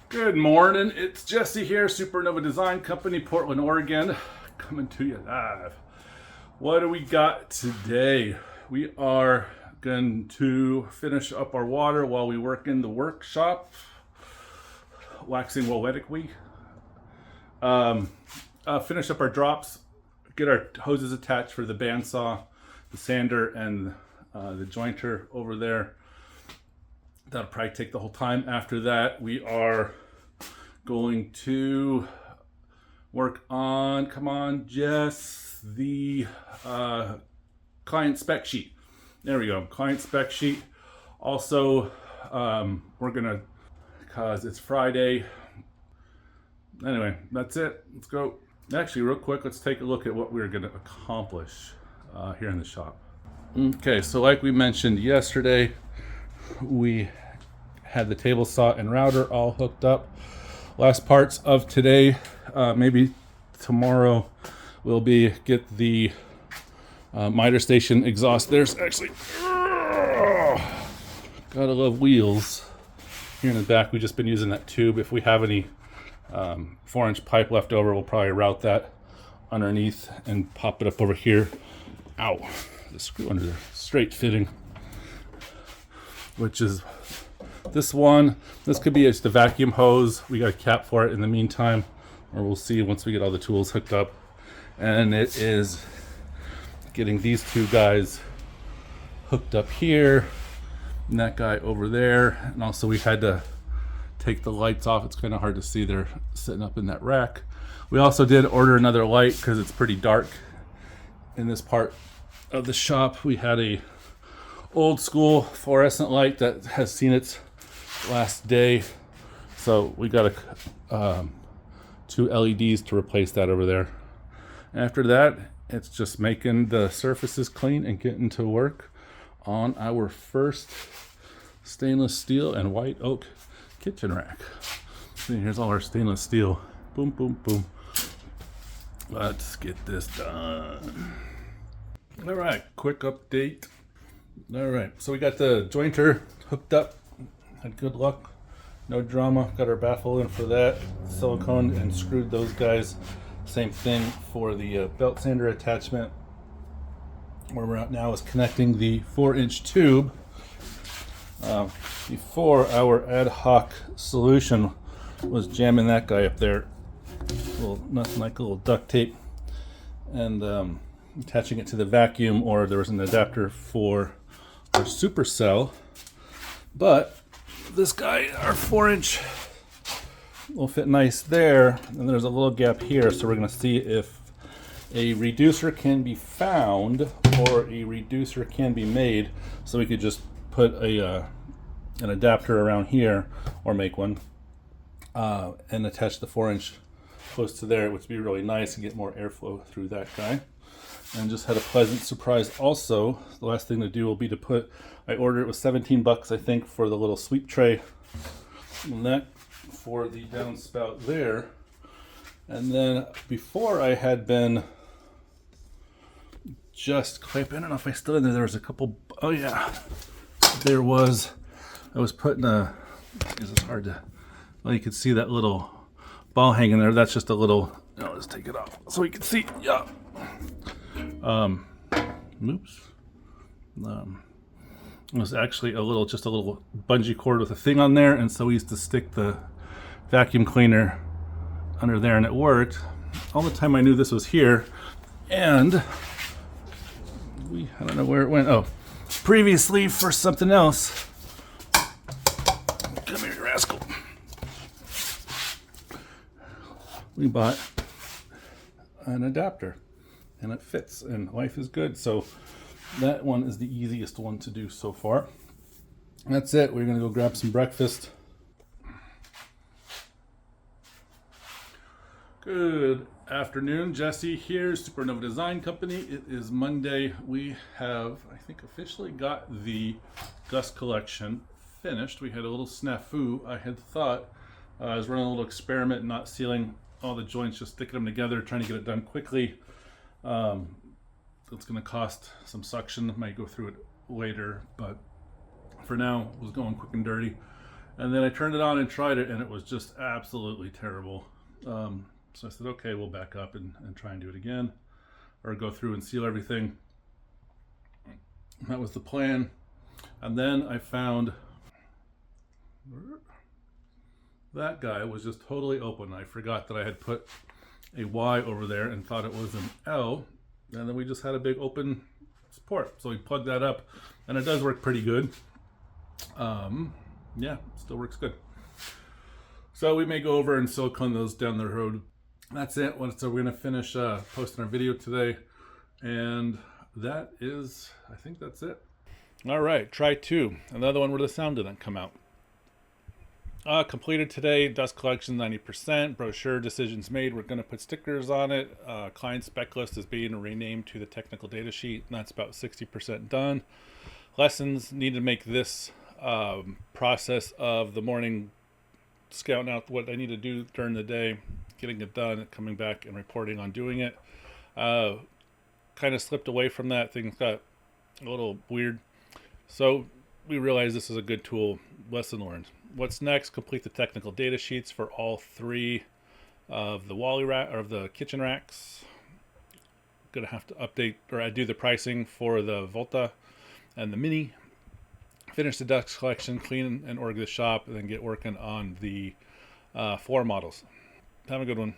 Good morning, it's Jesse here, Supernova Design Company, Portland, Oregon, coming to you live. What do we got today? We are going to finish up our water while we work in the workshop, waxing Woodworking. Finish up our drops, get our hoses attached for the bandsaw, the sander, and the jointer over there. That'll probably take the whole time. After that, we are going to work on, come on, Jess, the client spec sheet. There we go, client spec sheet. Also, we're gonna, because it's Friday. Anyway, that's it, let's go. Actually, real quick, let's take a look at what we're gonna accomplish here in the shop. Okay, so like we mentioned yesterday, we had the table saw and router all hooked up. Last parts of today, maybe tomorrow, will be get the miter station exhaust. There's actually, gotta love wheels. Here in the back, we've just been using that tube. If we have any 4-inch pipe left over, we'll probably route that underneath and pop it up over here. Ow, the screw under there, straight fitting. Which is this one. This could be just a vacuum hose. We got a cap for it in the meantime, or we'll see once we get all the tools hooked up. And it is getting these two guys hooked up here, and that guy over there. And also we had to take the lights off. It's kind of hard to see, they're sitting up in that rack. We also did order another light because it's pretty dark in this part of the shop. We had a old school fluorescent light that has seen its last day, so we got two LEDs to replace that over there. After that, it's just making the surfaces clean and getting to work on our first stainless steel and white oak kitchen rack. See, here's all our stainless steel. Boom, boom, boom. Let's get this done. All right, quick update. All right, so we got the jointer hooked up. Had good luck, no drama. Got our baffle in for that, silicone, and screwed those guys. Same thing for the belt sander attachment. Where we're at now is connecting the 4-inch tube. Before, our ad hoc solution was jamming that guy up there, nothing like a little duct tape, and attaching it to the vacuum, or there was an adapter for our supercell. But this guy, our 4-inch, will fit nice there, and there's a little gap here, so we're going to see if a reducer can be found or a reducer can be made, so we could just put an adapter around here, or make one, and attach the 4-inch close to there, which would be really nice and get more airflow through that guy. And just had a pleasant surprise also. The last thing to do will be to put, I ordered it was $17 I think for the little sweep tray, and that for the downspout there. And then before, I had been just clamping, I don't know if I still in there, there was a couple, oh yeah, there was, I was putting it's hard to, well, you can see that little ball hanging there. That's just a little, let's take it off so we can see. Yeah. Oops. It was actually just a little bungee cord with a thing on there, and so we used to stick the vacuum cleaner under there, and it worked. All the time I knew this was here, and I don't know where it went. Oh, previously for something else. Come here, you rascal. We bought an adapter, and it fits, and life is good. So that one is the easiest one to do so far. That's it. We're gonna go grab some breakfast. Good afternoon, Jesse here, Supernova Design Company. It is Monday. We have, I think, officially got the Gus collection finished. We had a little snafu. I had thought, I was running a little experiment, not sealing all the joints, just sticking them together, trying to get it done quickly. It's going to cost some suction. Might go through it later, but for now, it was going quick and dirty. And then I turned it on and tried it, and it was just absolutely terrible. So I said, okay, we'll back up and try and do it again, or go through and seal everything. That was the plan. And then I found that guy was just totally open. I forgot that I had put a Y over there and thought it was an L, and then we just had a big open support. So we plugged that up, and it does work pretty good. Yeah, still works good. So we may go over and silicone those down the road. That's it. So we're gonna finish posting our video today, and that is, I think that's it. All right, try 2. Another one where the sound didn't come out. Completed today. Dust collection 90%. Brochure decisions made. We're going to put stickers on it. Client spec list is being renamed to the technical data sheet, and that's about 60% done. Lessons need to make this process of the morning scouting out what I need to do during the day, getting it done, coming back and reporting on doing it. Kind of slipped away from that. Things got a little weird. So we realized this is a good tool. Lesson learned. What's next? Complete the technical data sheets for all 3 of the Wally rack or of the kitchen racks. Gonna have to update, or I do the pricing for the Volta and the Mini. Finish the dust collection, clean and org the shop, and then get working on the 4 models. Have a good one.